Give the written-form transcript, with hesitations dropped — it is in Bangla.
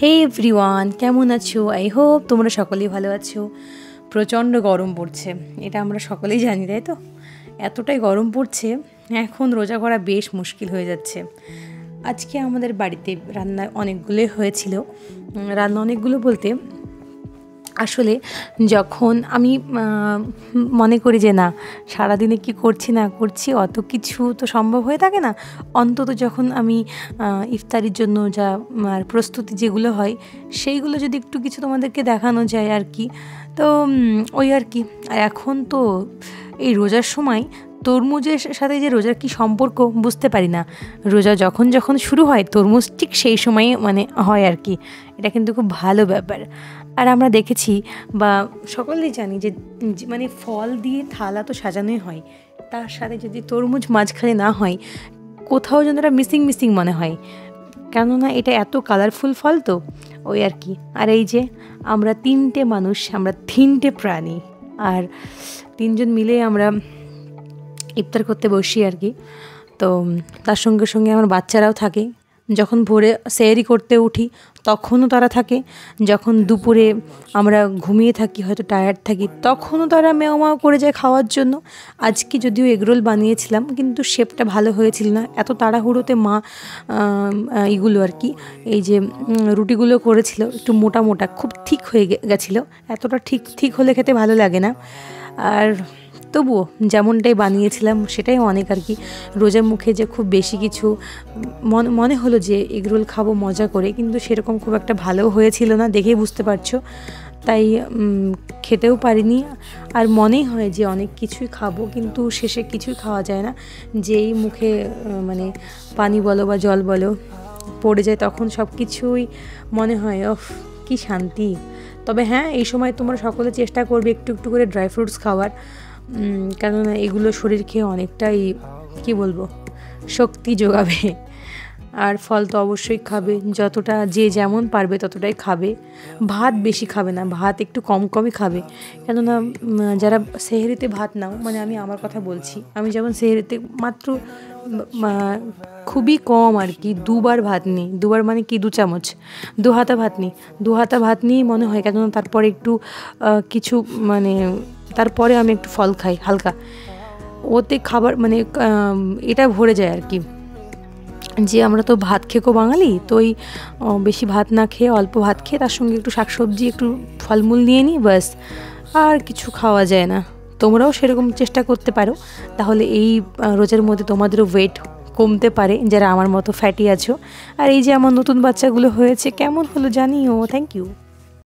হে এভরিওয়ান, কেমন আছো? আই হোপ তোমরা সকলেই ভালো আছো। প্রচণ্ড গরম পড়ছে, এটা আমরা সকলেই জানি, তাই তো? এতটাই গরম পড়ছে, এখন রোজা করা বেশ মুশকিল হয়ে যাচ্ছে। আজকে আমাদের বাড়িতে রান্না অনেকগুলোই হয়েছিল। রান্না অনেকগুলো বলতে আসলে যখন আমি মনে করি যে না, সারাদিনে কি করছি না করছি অত কিছু তো সম্ভব হয়ে থাকে না, অন্তত যখন আমি ইফতারির জন্য যা প্রস্তুতি যেগুলো হয় সেইগুলো যদি একটু কিছু তোমাদেরকে দেখানো যায় আর কি। তো ওই আর কি। আর এখন তো এই রোজার সময় তরমুজের সাথে যে রোজার কি সম্পর্ক বুঝতে পারি না। রোজা যখন যখন শুরু হয় তরমুজ ঠিক সেই সময়ে মানে হয় আর কি। এটা কিন্তু খুব ভালো ব্যাপার। আর আমরা দেখেছি বা সকলেই জানি যে মানে ফল দিয়ে থালা তো সাজানোই হয়, তার সাথে যদি তরমুজ মাঝখানে না হয় কোথাও যেন একটা মিসিং মিসিং মনে হয়, কেননা এটা এত কালারফুল ফল তো ওই আর কি। আর এই যে আমরা তিনটে মানুষ, আমরা তিনটে প্রাণী, আর তিনজন মিলে আমরা ইফতার করতে বসি আর কি। তো তার সঙ্গে সঙ্গে আমার বাচ্চারাও থাকে। যখন ভোরে সেহরি করতে উঠি তখনও তারা থাকে, যখন দুপুরে আমরা ঘুমিয়ে থাকি হয়তো টায়ার্ড থাকি তখনও তারা মেও মেও করে যায় খাওয়ার জন্য। আজকে যদিও এগরোল বানিয়েছিলাম কিন্তু শেপটা ভালো হয়েছিল না, এত তাড়াহুড়োতে মা এইগুলো আর কি, এই যে রুটিগুলো করেছিল একটু মোটা মোটা, খুব ঠিক হয়ে গেছিলো। এতটা ঠিক হলে খেতে ভালো লাগে না। আর তবুও যেমনটাই বানিয়েছিলাম সেটাই অনেক আর কি। রোজার মুখে যে খুব বেশি কিছু মনে হলো যে এগরোল খাবো মজা করে, কিন্তু সেরকম খুব একটা ভালো হয়েছিল না, দেখেই বুঝতে পারছো। তাই খেতেও পারিনি। আর মনেই হয় যে অনেক কিছুই খাবো কিন্তু শেষে কিছুই খাওয়া যায় না। যেই মুখে মানে পানি বলো বা জল বলো পড়ে যায় তখন সব কিছুই মনে হয় ওফ কি শান্তি। তবে হ্যাঁ, এই সময় তোমরা সকলে চেষ্টা করবে একটু একটু করে ড্রাই ফ্রুটস খাওয়ার, কেননা এগুলো শরীরকে অনেকটাই কি বলবো শক্তি যোগাবে। আর ফল তো অবশ্যই খাবে, যতটা যে যেমন পারবে ততটাই খাবে। ভাত বেশি খাবে না, ভাত একটু কম কমই খাবে, কেননা যারা সেহরিতে ভাত নাও, মানে আমি আমার কথা বলছি, আমি যেমন সেহরিতে মাত্র খুবই কম আর কি দুবার ভাত নিই। দুবার মানে কি 2 চামচ, 2 হাতা ভাত নিই। 2 হাতা ভাত নিয়েই মনে হয়, কেননা তারপরে একটু কিছু মানে তারপরে আমি একটু ফল খাই হালকা, ওতে খাবার মানে এটা ভরে যায় আর কি। যে আমরা তো ভাত খেকো বাঙালি, তো ওই বেশি ভাত না খেয়ে অল্প ভাত খেয়ে তার সঙ্গে একটু শাকসবজি একটু ফলমূল নিয়ে নিই, ব্যাস, আর কিছু খাওয়া যায় না। তোমরাও সেরকম চেষ্টা করতে পারো, তাহলে এই রোজার মধ্যে তোমাদেরও ওয়েট কমতে পারে যারা আমার মতো ফ্যাটি আছো। আর এই যে আমার নতুন বাচ্চাগুলো হয়েছে কেমন হলো জানিও। Thank you.